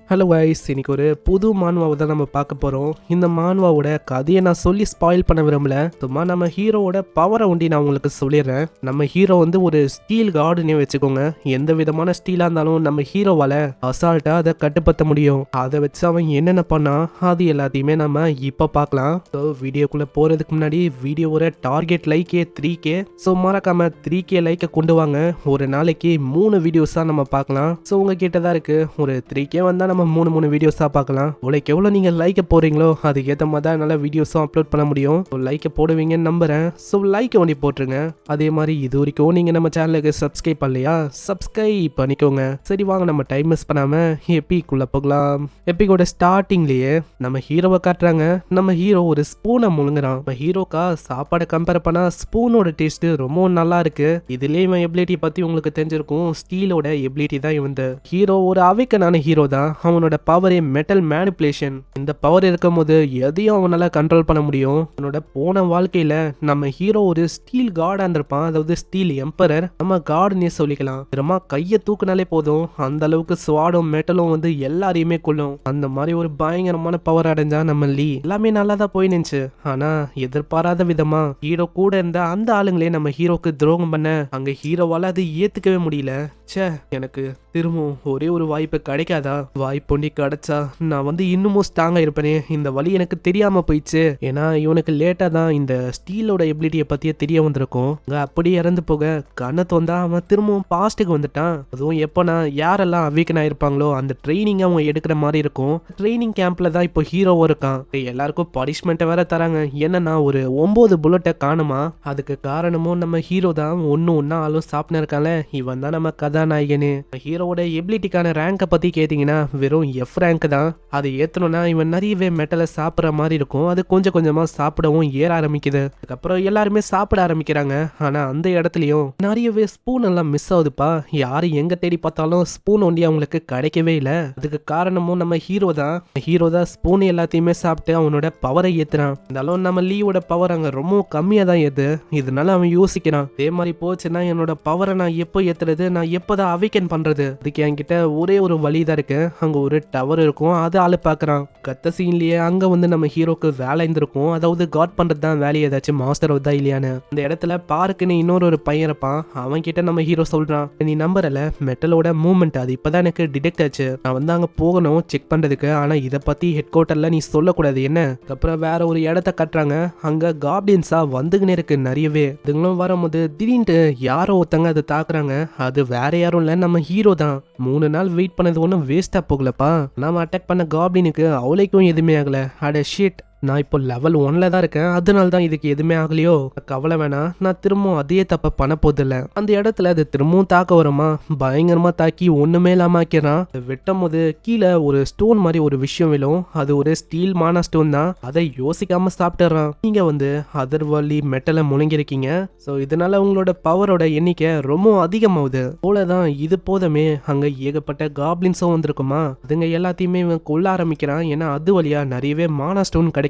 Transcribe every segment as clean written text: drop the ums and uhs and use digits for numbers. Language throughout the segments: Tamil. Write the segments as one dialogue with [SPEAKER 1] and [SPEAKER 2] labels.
[SPEAKER 1] ஹலோ கைஸ், இன்னைக்கு ஒரு புது மான்வாவை தான் நம்ம பார்க்க போகிறோம். இந்த மான்வாவோட கதையை நான் சொல்லி ஸ்பாயில் பண்ண விரும்பல. சும்மா நம்ம ஹீரோவோட பவரை ஒண்டி நான் உங்களுக்கு சொல்லிடுறேன். நம்ம ஹீரோ வந்து ஒரு ஸ்டீல் கார்டுனே வச்சுக்கோங்க. எந்த விதமான ஸ்டீலாக இருந்தாலும் நம்ம ஹீரோவால் அசால்ட்டாக அதை கட்டுப்படுத்த முடியும். அதை வச்சு அவன் என்னென்ன பண்ணா அது எல்லாத்தையுமே நம்ம இப்போ பார்க்கலாம். ஸோ வீடியோக்குள்ளே போகிறதுக்கு முன்னாடி வீடியோவோட டார்கெட் லைக்கே 3K. ஸோ மறக்காம 3K லைக்கை கொண்டு வாங்க. ஒரு நாளைக்கு 3 வீடியோஸ் தான் நம்ம பார்க்கலாம். ஸோ உங்ககிட்ட தான் இருக்கு. ஒரு 3K வந்தால் நம்ம 3 வீடியோஸாக பார்க்கலாம். உங்களுக்கு எவ்வளோ நீங்கள் லைக்கை போடுறீங்களோ அதுக்கேற்ற மாதிரி தான் என்னால் வீடியோஸும் அப்லோட் பண்ண முடியும். ஸோ லைக்கை போடுவீங்கன்னு நம்புறேன். ஸோ லைக்கை ஒண்டி போட்டுருங்க. அதே மாதிரி இது வரைக்கும் நீங்கள் நம்ம சேனலுக்கு சப்ஸ்கிரைப் பண்ணலையா, சப்ஸ்கிரைப் பண்ணிக்கோங்க. சரி வாங்க, நம்ம டைம் மிஸ் பண்ணாமல் எப்பிக்குள்ள போகலாம். எப்பிக்கோட ஸ்டார்டிங்லேயே நம்ம ஹீரோவை காட்டுறாங்க. நம்ம ஹீரோ ஒரு ஸ்பூனை முழுங்குறான். நம்ம ஹீரோக்கா சாப்பாடை கம்பேர் பண்ணா ஸ்பூனோட டேஸ்ட் ரொம்ப நல்லா இருக்கு. இதுலேயே இவன் எபிலிட்டி பற்றி உங்களுக்கு தெரிஞ்சிருக்கும். ஸ்டீலோட எபிலிட்டி தான் இவன். ஹீரோ ஒரு அவைக்கனான ஹீரோ தான். அவனோட பவரே மெட்டல் மேனிபுலேஷன். இந்த பவர் இருக்கும் போது எதையும் அவனால கண்ட்ரோல் பண்ண முடியும். அவனோட போன வாழ்க்கையில நம்ம ஹீரோ ஒரு ஸ்டீல் கார்டா இருந்திருப்பான். அதாவது ஸ்டீல் எம்பரர். நம்ம கார்டுன்னே சொல்லிக்கலாம். ரொம்ப கையை தூக்குனாலே போதும், அந்த அளவுக்கு ஸ்வாடும் மெட்டலும் வந்து எல்லாரையுமே கொள்ளும். அந்த மாதிரி ஒரு பயங்கரமான பவர் அடைஞ்சா நம்ம லீ. எல்லாமே நல்லா தான் போய் நின்னுச்சு. ஆனா எதிர்பாராத விதமா ஹீரோ கூட இருந்த அந்த ஆளுங்களே நம்ம ஹீரோக்கு துரோகம் பண்ண அங்க ஹீரோவால அது ஏத்துக்கவே முடியல. ச்சே, எனக்கு திரும்பவும் ஒரே ஒரு வாய்ப்பு கிடைக்காதா? வாய்ப்பொண்டி கிடைச்சா நான் வந்து இன்னமும் ஸ்ட்ராங்கா இருப்பேனே. இந்த வழி எனக்கு தெரியாம போயிடுச்சு. ஏன்னா இவனுக்கு லேட்டா தான் இந்த ஸ்டீலோட எபிலிட்டியை பத்தியே தெரிய வந்திருக்கும். அப்படியே இறந்து போக கண்ணத்தை வந்தா அவன் திரும்பவும் பாஸ்ட்டுக்கு வந்துட்டான். அதுவும் எப்போனா யாரெல்லாம் அவேக்கன் ஆயிருப்பாங்களோ அந்த ட்ரைனிங் அவங்க எடுக்கிற மாதிரி இருக்கும். ட்ரைனிங் கேம்ப்ல தான் இப்போ ஹீரோவும் இருக்கான். எல்லாருக்கும் பனிஷ்மெண்ட்டை வேற தராங்க. என்னன்னா ஒரு 9 புல்லட்டை காணுமா. அதுக்கு காரணமும் நம்ம ஹீரோ தான். ஒன்னா ஆளும் சாப்பிட்டு இருக்கான்ல, இவன் தான் நம்ம கதாநாயகனே. ஹீரோவோட எபிலிட்டிக்கான ரேங்கை பத்தி கேட்டீங்கன்னா வெறும் F ரேங்க் தான். அதை ஏத்தணும்னா இவன் நிறையவே மெட்டலை சாப்பிட்ற மாதிரி இருக்கும். அது கொஞ்சம் கொஞ்சமா சாப்பிடவும் ஏற ஆரம்பிக்குது. அதுக்கப்புறம் எல்லாருமே சாப்பிட ஆரம்பிக்கிறாங்க. ஆனா அந்த இடத்துலயும் நிறையவே ஸ்பூன் எல்லாம் மிஸ் ஆகுதுப்பா. யாரு எங்க தேடி பார்த்தாலும் ஸ்பூன் ஒண்டி அவங்களுக்கு கிடைக்கவே இல்லை. அதுக்கு காரணமும் நம்ம ஹீரோ தான். ஸ்பூன் எல்லாத்தையுமே சாப்பிட்டு அவனோட பவரை ஏத்துறான். இருந்தாலும் நம்ம லீவோட பவர் அங்க ரொம்ப கம்மியா தான் ஏது. இதனால அவன் யோசிக்கிறான், அதே மாதிரி போச்சுன்னா என்னோட பவரை நான் எப்போ ஏத்துறது, நான் எப்போதான் அவேக்கன் பண்றது? அதுக்கு என்கிட்ட ஒரே ஒரு வழி தான் இருக்கு. அங்க ஒரு டவர் இருக்கும், அதை ஆளு பாக்குறான். கத்த சீன்லயே அங்க வந்து நம்ம ஹீரோக்கு வேலை இருந்திருக்கும். அதாவது காட் பண்றது தான் வேலை. ஏதாச்சும் மாஸ்டர் வந்தா இல்லையான்னு அந்த இடத்துல பார்க்குன்னு இன்னொரு பையன் இருப்பான். அவன் கிட்ட நம்ம ஹீரோ சொல்றான், நீ நம்பறல, மெட்டலோட மூவ்மெண்ட் அது இப்பதான் எனக்கு டிடெக்ட் ஆச்சு. நான் வந்து அங்க போகணும் செக் பண்றதுக்கு. ஆனா இதை பத்தி ஹெட் குவார்டர்ல நீ சொல்லக்கூடாது என்ன. அப்புறம் வேற ஒரு இடத்த கட்டுறாங்க. அங்க காப்ளின்ஸா வந்துகினே இருக்கு நிறையவே. இதுங்களும் வரும்போது திடீர்னு யாரோ ஒருத்தங்க அதை தாக்குறாங்க. அது வேற யாரும் இல்ல, நம்ம ஹீரோ தான். 3 நாள் வெயிட் பண்ணது ஒன்றும் வேஸ்டா போகலப்பா. நாம அட்டாக் பண்ண காப்ளினுக்கு அவளைக்கும் எதுவுமே ஆகல. அட ஷிட், நான் இப்போ லெவல் 1ல தான் இருக்கேன். அதனால தான் இதுக்கு எதுவுமே ஆகலையோ. கவலை வேணாம், நான் திரும்பவும் அதே தப்ப பண்ண போதில்ல. அந்த இடத்துல அது திரும்பவும் தாக்க வருமா, பயங்கரமா தாக்கி ஒண்ணுமே இல்லாம ஆக்கிறான். வெட்டும் போது கீழே ஒரு ஸ்டோன் மாதிரி ஒரு விஷயம் விழும். அது ஒரு ஸ்டீல் மானா ஸ்டோன் தான். அதை யோசிக்காம சாப்பிட்டுறான். நீங்க வந்து அதர்வள்ளி மெட்டலை முழுங்கிருக்கீங்க. ஸோ இதனால உங்களோட பவரோட எண்ணிக்கை ரொம்ப அதிகமாகுது போலதான். இது போதுமே, அங்க ஏகப்பட்ட காப்ளின்ஸும் வந்திருக்குமா. அதுங்க எல்லாத்தையுமே இவன் கொல்ல ஆரம்பிக்கிறான். ஏன்னா அது வழியா நிறையவே மானா ஸ்டோன் கிடைக்கும்.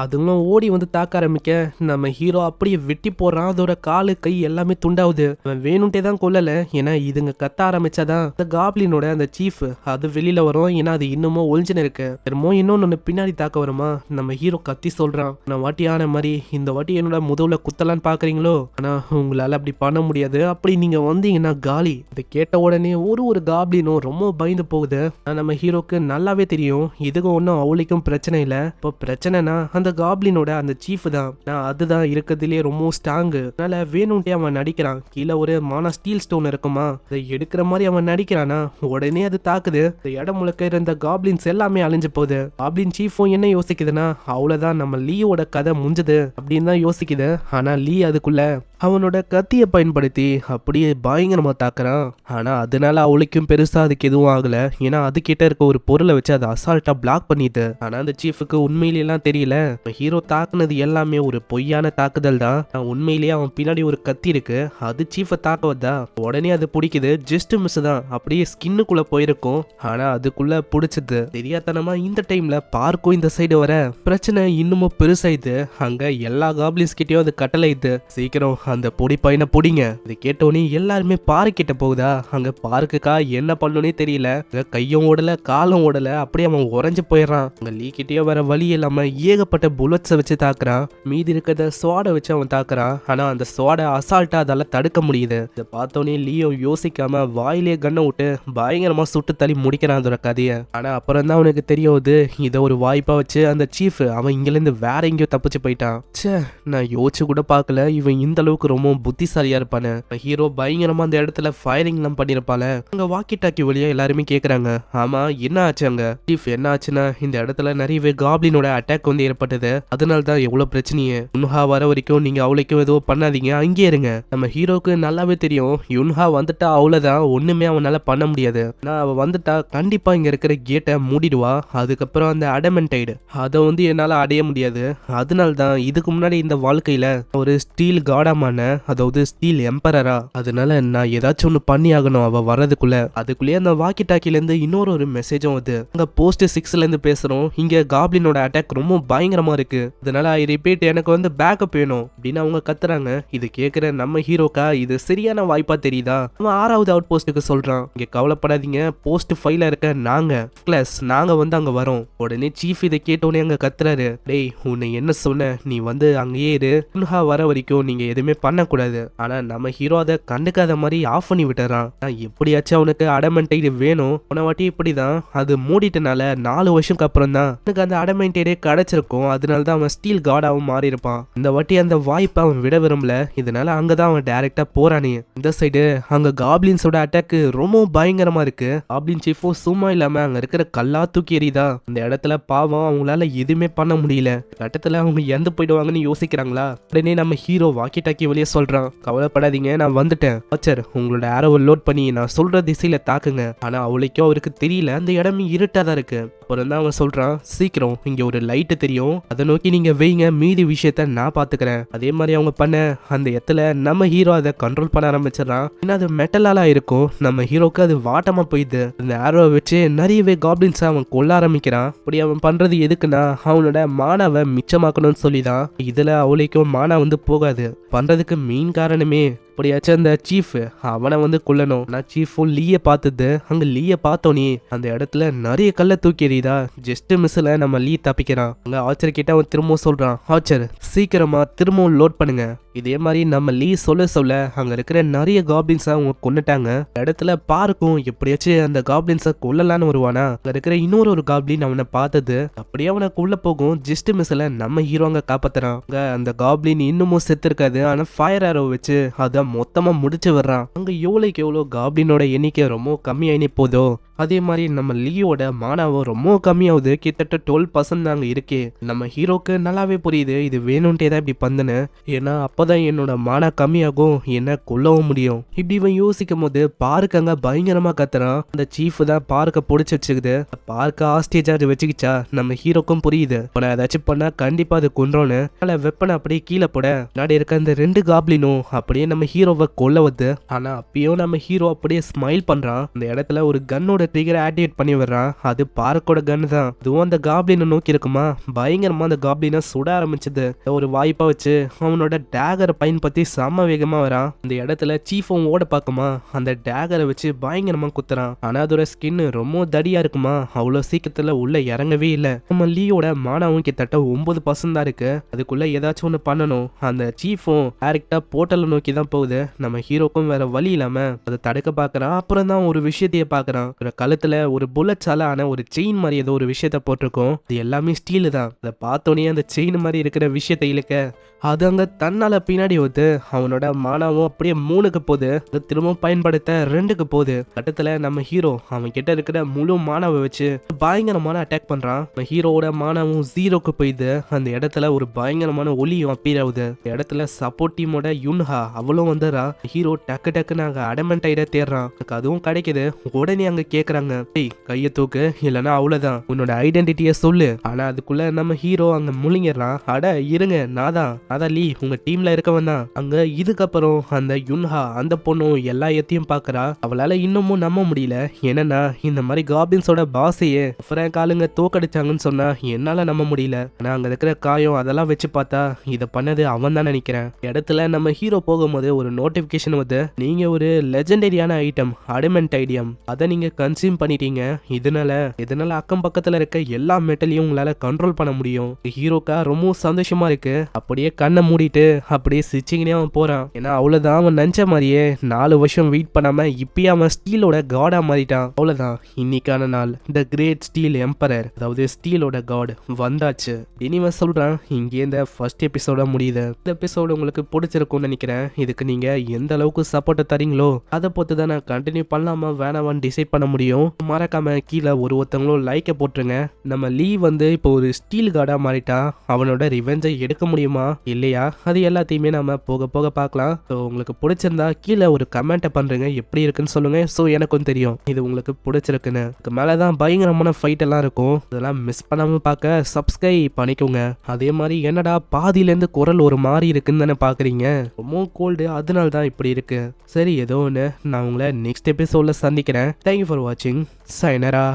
[SPEAKER 1] அதுங்களும் ஓடி வந்து தாக்க ஆரம்பிக்க நம்ம ஹீரோ அப்படியே வெட்டி போடுறான். அதோட காலு கை எல்லாமே துண்டாவுது. அவன் வேணும்ட்டே தான் கொல்லல. ஏன்னா இதுங்க கத்த ஆரம்பிச்சாதான் அந்த காப்ளினோட அந்த சீஃப் அது வெளியில வரும். ஏன்னா அது இன்னமும் ஒளிஞ்சுன்னு இருக்கு. திரும்ப இன்னொன்னு பின்னாடி தாக்க வருமா. நம்ம ஹீரோ கத்தி சொல்றான், நான் வாட்டி ஆன மாதிரி இந்த வாட்டி என்னோட முதல்ல குத்தலான்னு பாக்குறீங்களோ, ஆனா உங்களால அப்படி பண்ண முடியாது. அப்படி நீங்க வந்தீங்கன்னா காலி. இதை கேட்ட உடனே ஒரு காப்ளினும் ரொம்ப பயந்து போகுது. நம்ம ஹீரோக்கு நல்லாவே தெரியும் இதுக்கு ஒன்னும் அவளுக்கும் பிரச்சனை இல்லை. இப்போ பிரச்சனை அந்த காப்ளினோட அந்த சீஃப் தான். அதுதான் இருக்கிறதுலே ரொம்ப ஸ்ட்ராங். அதனால வேணும்ட்டே அவன் நடிக்கிறான். கீழே ஒரு மானா ஸ்டீல் ஸ்டோன் இருக்குமா, அதை எடுக்கிற மாதிரி அவன் நடிக்கிறானா. உடனே அது தாக்குது. இந்த இடம் முழுக்க இருந்த காப்ளின்ஸ் எல்லாமே அழிஞ்சு போகுது. காப்ளின் சீஃபும் என்ன யோசிக்குதுன்னா, அவ்வளவுதான் நம்ம லீயோட கதை முடிஞ்சது அப்படின்னு தான் யோசிக்குது. ஆனா லீ அதுக்குள்ள அவனோட கத்தியை பயன்படுத்தி அப்படியே பயங்கரமா தாக்குறான். ஆனா அதனால அவளுக்கும் பெருசா அதுக்கு எதுவும் ஆகல. ஏன்னா அது கிட்ட இருக்க ஒரு பொருளை வச்சு அதை அசால்ட்டா பிளாக் பண்ணிது. ஆனா அந்த சீஃபுக்கு உண்மையிலாம் தெரியல, ஹீரோ தாக்குனது எல்லாமே ஒரு பொய்யான தாக்குதல் தான். உண்மையிலேயே அவன் பின்னாடி ஒரு கத்தி இருக்கு. அது சீஃபை தாக்க வந்தா உடனே அது பிடிக்குது. ஜஸ்ட் மிஸ் தான், அப்படியே ஸ்கின்னுக்குள்ள போயிருக்கும். ஆனா அதுக்குள்ள பிடிச்சது தெரியாதனமா. இந்த டைம்ல பார்க்கும் இந்த சைடு வர பிரச்சனை இன்னமும் பெருசாயிது. அங்க எல்லா காப்ளின்ஸ் கிட்டயும் அது கட்டளையுது, சீக்கிரம் அந்த பொடி பையனை பிடிங்க. இதை கேட்டோன்னே எல்லாருமே பார்க் கிட்ட போகுதா. அங்க பார்க்குக்கா என்ன பண்ணணும்னே தெரியல. கையும் ஓடல காலும் ஓடல, அப்படியே அவன் உறைஞ்சு போயிடறான். அங்க லீ கிட்டேயோ வேற வழி இல்லாம ஏகப்பட்ட புல்லட்ஸை வச்சு தாக்குறான். மீதி இருக்கிறத ஸ்வாடை வச்சு அவன் தாக்குறான். ஆனா அந்த ஸ்வாடை அசால்ட்டா அதால தடுக்க முடியுது. இதை பார்த்தோன்னே லீயும் யோசிக்காம வாயிலே கண்ணை விட்டு பயங்கரமா சுட்டு தள்ளி முடிக்கிறான் அதோட கதையை. ஆனா அப்புறம் தான் அவனுக்கு தெரியாது, இதை ஒரு வாய்ப்பா வச்சு அந்த சீஃப் அவன் இங்கிருந்து வேற எங்கேயோ தப்பிச்சு போயிட்டான். ச்சே, நான் யோசிச்சு கூட பார்க்கல இவன் இந்த அளவுக்கு ரொம்ப புத்திசாலியா இருப்பானு. ஹீரோ பயங்கரமா அந்த இடத்துல ஃபயரிங் எல்லாம் பண்ணிருப்பால. அங்க வாக்கி டாக்கி வழியா எல்லாருமே கேக்குறாங்க, ஆமா என்ன ஆச்சு அங்க சீஃப்? என்ன ஆச்சுன்னா இந்த இடத்துல நிறையவே காப்ளினோட அட்டாக் வந்து ஏற்பட்டது, அதனால தான் எவ்வளவு பிரச்சனையே. யுன்ஹா வர வரைக்கும் நீங்க அவளுக்கும் எதுவும் பண்ணாதீங்க, அங்கே இருங்க. நம்ம ஹீரோக்கு நல்லாவே தெரியும் யுன்ஹா வந்துட்டா அவ்வளவுதான், ஒண்ணுமே அவனால பண்ண முடியாது. நான் அவ வந்துட்டா கண்டிப்பா இங்க இருக்கிற கேட்டை மூடிடுவா. அதுக்கப்புறம் அந்த அடமெண்டைடு அதை வந்து என்னால அடைய முடியாது. அதனால தான் இதுக்கு முன்னாடி இந்த வாழ்க்கையில ஒரு ஸ்டீல் காடாமான, அதாவது ஸ்டீல் எம்பரரா, அதனால நான் ஏதாச்சும் ஒண்ணு பண்ணி ஆகணும் அவ வர்றதுக்குள்ள. அதுக்குள்ளேயே அந்த வாக்கி டாக்கில இருந்து இன்னொரு மெசேஜும் வருது. அங்க போஸ்ட் 6ல இருந்து பேசுறோம், இங்க காப்ளினோட அட்டாக் ரொம்ப பயங்கரமா இருக்கு, அதனால ஐ ரிப்பீட் எனக்கு வந்து பேக்கப் வேணும் அப்படின்னு அவங்க கத்துறாங்க. இது கேக்குற நம்ம ஹீரோக்கா இது சரியான வாய்ப்பா தெரியுதா. அவன் 6வது அவுட் போஸ்ட்டுக்கு சொல்றான், இங்க கவலைப்படாதீங்க, போஸ்ட் 5ல இருக்க நாங்க வந்து அங்க வரோம். உடனே சீஃப் இதை கேட்டோன்னே அங்க கத்துறாரு, டேய் உன்னை என்ன சொன்ன, நீ வந்து அங்கேயே இரு, யுன்ஹா வர வரைக்கும் நீங்க எதுவுமே பண்ணக்கூடாது. ஆனா நம்ம ஹீரோ அதை கண்டுக்காத மாதிரி ஆஃப் பண்ணி விட்டுறான். நான் எப்படியாச்சும் அவனுக்கு அடமெண்டைடு வேணும், உன வாட்டி இப்படிதான் அது மூடிட்டனால 4 வருஷத்துக்கு அப்புறம் தான் எனக்கு அந்த அடமெண்டைடே கிடைச்சிருக்கும், அதனால தான் அவன் ஸ்டீல் காடாவும் மாறி இருப்பான். இந்த வாட்டி அந்த வாய்ப்பை அவன் விட விரும்பல, இதனால அங்கதான் அவன் டைரக்டா போறானே. இந்த சைடு அங்க காப்ளின்ஸோட அட்டாக் ரொம்ப பயங்கரமா இருக்கு. காப்ளின் சீஃபும் சும்மா இல்லாம அங்க இருக்கிற கல்லா தூக்கி எறிதா. இந்த இடத்துல பாவம் அவங்களால எதுவுமே பண்ண முடியல. கட்டத்துல அவங்க இறந்து போயிடுவாங்கன்னு யோசிக்கிறாங்களா. உடனே நம்ம ஹீரோ வாக்கி டாக்கி வெளியே சொல்றான், கவலைப்படாதீங்க நான் வந்துட்டேன், வாட்சர் உங்களோட ஆரோவை லோட் பண்ணி நான் சொல்ற திசையில தாக்குங்க. ஆனா அவளுக்கும் அவருக்கு தெரியல, அந்த இடமே இருட்டாதான் இருக்கு. அப்புறம் தான் அவன் சொல்றான், சீக்கிரம் இங்க ஒரு லைட்டு தெரியும், அதை நோக்கி நீங்க வைங்க, மீதி விஷயத்த நான் பாத்துக்கிறேன். அதே மாதிரி அவங்க பண்ண அந்த இடத்துல நம்ம ஹீரோ அதை கண்ட்ரோல் பண்ண ஆரம்பிச்சிடறான். ஏன்னா அது மெட்டலாலா இருக்கும். நம்ம ஹீரோக்கு அது வாட்டமா போயிடுது. அந்த ஆரோவை வச்சு நிறையவே காப்ளின்ஸ் அவன் கொல்ல ஆரம்பிக்கிறான். அப்படி அவன் பண்றது எதுக்குன்னா அவனோட மானாவை மிச்சமாக்கணும்னு சொல்லிதான். இதுல அவளுக்கும் மானா வந்து போகாது. பண்றதுக்கு மெயின் காரணமே அப்படியாச்சும் அந்த சீஃப் அவனை வந்து கொல்லணும். நான் சீஃபும் லீய பார்த்தது, அங்க லீய பார்த்தோனே அந்த இடத்துல நிறைய கல்ல தூக்கி எறிதா. ஜஸ்ட் மிஸ்ல நம்ம லீ தப்பிக்கிறான். அங்க ஆச்சர் கிட்ட அவன் திரும்பவும் சொல்றான், ஆச்சர் சீக்கிரமா திரும்பவும் லோட் பண்ணுங்க. இதே மாதிரி நம்ம லீ சொல்ல அங்க இருக்கிற நிறைய காப்ளின்ஸ அவங்க கொன்னுட்டாங்க. இடத்துல பார்க்கும் எப்படியாச்சும் அந்த காப்ளின்ஸ கொல்லலான்னு வருவானா. அங்க இருக்கிற இன்னொரு காப்ளின் அவனை பார்த்தது, அப்படியே அவனை கொல்ல போகும். ஜஸ்ட் மிஸ்ல நம்ம ஹீரோங்க காப்பாத்துறான். அந்த காப்ளின் இன்னமும் செத்து இருக்காது, ஆனா ஃபயர் ஆரோ வச்சு அத மொத்தமா முடிச்சு வர்றான். அங்க எவ்வளவுக்கு எவ்வளோ காப்ளினோட எண்ணிக்கை ரொம்ப கம்மியாயினே போதோ, அதே மாதிரி நம்ம லீயோட மானாவும் ரொம்ப கம்மியாகுது. கிட்டத்தட்ட 12% அங்க இருக்கே. நம்ம ஹீரோக்கு நல்லாவே புரியுது இது வேணும்ட்டே தான் இப்படி பண்ணுன்னு. ஏன்னா அப்பதான் என்னோட மானா கம்மியாகும், என்ன கொல்லவும் முடியும். இப்படி இவன் யோசிக்கும் போது பார்க் அங்க பயங்கரமா கத்துறான். அந்த சீஃப் தான் பார்க்க பிடிச்சி வச்சுக்குது. பார்க்க ஆஸ்டேஜா வச்சுக்கிச்சா நம்ம ஹீரோக்கும் புரியுது, நான் ஏதாச்சும் பண்ணா கண்டிப்பா அது கொன்றோன்னு. அதனால வெப்பனை அப்படியே கீழே போட நாடி இருக்க அந்த 2 காப்ளினும் அப்படியே நம்ம ஹீரோவை கொல்ல வருது. ஆனா அப்பயும் நம்ம ஹீரோ அப்படியே ஸ்மைல் பண்றான். அந்த இடத்துல ஒரு கன்னோட ட்ரிகரை ஆக்டிவேட் பண்ணி வர்றான். அது பார்க்கோட கன் தான். அதுவும் அந்த காப்ளினை நோக்கி இருக்குமா. பயங்கரமா அந்த காப்ளினை சுட ஆரம்பிச்சது. ஒரு வாய்ப்பா வச்சு அவனோட டேகரை பயன்படுத்தி செம்ம வேகமா வரான். அந்த இடத்துல சீஃபும் ஓட பாக்குமா, அந்த டேகரை வச்சு பயங்கரமா குத்துறான். ஆனா அதோட ஸ்கின் ரொம்ப தடியா இருக்குமா, அவ்வளவு சீக்கிரத்துல உள்ள இறங்கவே இல்லை. நம்ம லீயோட மானாவும் கிட்டத்தட்ட 9% தான் இருக்கு. அதுக்குள்ள ஏதாச்சும் ஒண்ணு பண்ணணும். அந்த சீஃபும் டைரக்டா போர்ட்டலை நோக்கி தான் போகுது. நம்ம ஹீரோக்கும் வேற வழி இல்லாம அதை தடுக்க பாக்குறான். அப்புறம் தான் ஒரு விஷயத்தையே பாக்குறான். கழுத்துல ஒரு புல்லட்ஸால ஆன ஒரு செயின் மாதிரி ஏதோ ஒரு விஷயத்த போட்டிருக்கோம். அது எல்லாமே ஸ்டீலு தான். அதை பார்த்தோன்னே அந்த செயின் மாதிரி இருக்கிற விஷயத்தை இழுக்க அது அங்க தன்னால பின்னாடி வந்து அவனோட மானாவும் அப்படியே 3க்கு போகுது. அது திரும்ப பயன்படுத்த 2க்கு போகுது. கட்டத்துல நம்ம ஹீரோ அவன் கிட்ட இருக்கிற முழு மானாவை வச்சு பயங்கரமான அட்டாக் பண்றான். ஹீரோவோட மானாவும் 0க்கு போயிடுது. அந்த இடத்துல ஒரு பயங்கரமான ஒளியும் அப்பீர் ஆகுது. இடத்துல சப்போர்ட் டீமோட யுன்ஹா அவளும் வந்துடுறா. ஹீரோ டக்குன்னு அங்க அடமெண்டைட தேடுறான். அதுவும் கிடைக்குது. உடனே அங்க கேக்குறாங்க, டேய் கைய தூக்கு இல்லனா அவ்வளவுதான், உன்னோட ஐடென்டிட்டிய சொல்லு. ஆனா அதுக்குள்ள நம்ம ஹீரோ அங்க முழுங்கிடுறான். அட இருங்க, நாதான் லீ, உங்க டீம்ல இருக்கவன் தான். அங்க இதுக்கப்புறம் அந்த யுன்ஹா அந்த பொண்ணும் எல்லாத்தையும் பாக்குறா. அவளால இன்னமும் நம்ப முடியல. என்னன்னா இந்த மாதிரி காபின்ஸோட பாஸையே ஃப்ராங்க் ஆளுங்க தோக்கடிச்சாங்கன்னு சொன்னா என்னால நம்ப முடியல. ஆனா அங்க இருக்கிற காயம் அதெல்லாம் வச்சு பார்த்தா இத பண்ணது அவன் தான் நினைக்கிறேன். இடத்துல நம்ம ஹீரோ போகும்போது ஒரு நோட்டிபிகேஷன் வந்து, நீங்க ஒரு லெஜெண்டரியான ஐட்டம் அடிமெண்ட் ஐடியம் அதை நீங்க கன்சியூம் பண்ணிட்டீங்க. இதனால அக்கம் பக்கத்துல இருக்க எல்லா மெட்டலையும் உங்களால கண்ட்ரோல் பண்ண முடியும். ஹீரோக்கா ரொம்ப சந்தோஷமா இருக்கு. அப்படியே கண்ணை மூடிட்டு அப்படியே சிரிச்சிங்கனே அவன் போறான். ஏன்னா அவ்வளவுதான், அவன் நினைச்ச மாதிரியே 4 வருஷம் வெயிட் பண்ணாம இப்பயே அவன் ஸ்டீலோட காடா மாறிட்டான். அவ்வளவுதான், இன்னைக்கான நாள் த கிரேட் ஸ்டீல் எம்பரர், அதாவது ஸ்டீலோட காட் வந்தாச்சு. இனிவன் சொல்றான். இங்கே இந்த ஃபர்ஸ்ட் எபிசோட முடியுது. இந்த எபிசோடு உங்களுக்கு பிடிச்சிருக்கும்னு நினைக்கிறேன். இதுக்கு நீங்க எந்த அளவுக்கு சப்போர்ட் தரீங்களோ அதை பொறுத்து தான் நான் கண்டினியூ பண்ணலாமா வேணாமான்னு டிசைட் பண்ண முடியும். மறக்காம கீழே ஒருத்தவங்களும் லைக்கை போட்டுருங்க. நம்ம லீ வந்து இப்போ ஒரு ஸ்டீல் கார்டா மாறிட்டான். அவனோட ரிவெஞ்சை எடுக்க முடியுமா இல்லையா, அது எல்லாத்தையுமே நம்ம போக போக பார்க்கலாம். ஸோ உங்களுக்கு பிடிச்சிருந்தா கீழே ஒரு கமெண்ட்டை பண்றீங்க, எப்படி இருக்குன்னு சொல்லுங்க. ஸோ எனக்கும் தெரியும் இது உங்களுக்கு பிடிச்சிருக்குன்னு. இதுக்கு மேலதான் பயங்கரமான ஃபைட் எல்லாம் இருக்கும். இதெல்லாம் மிஸ் பண்ணாம பார்க்க சப்ஸ்கிரைப் பண்ணிக்கோங்க. அதே மாதிரி என்னடா பாதியிலேருந்து குரல் ஒரு மாதிரி இருக்குன்னு தானே பாக்குறீங்க, ரொம்ப கோல்டு, அதனால தான் இப்படி இருக்கு. சரி ஏதோ ஒன்று, நான் உங்களை நெக்ஸ்ட் எபிசோட்ல சந்திக்கிறேன். தேங்க்யூ ஃபார் வாட்சிங். சைனரா.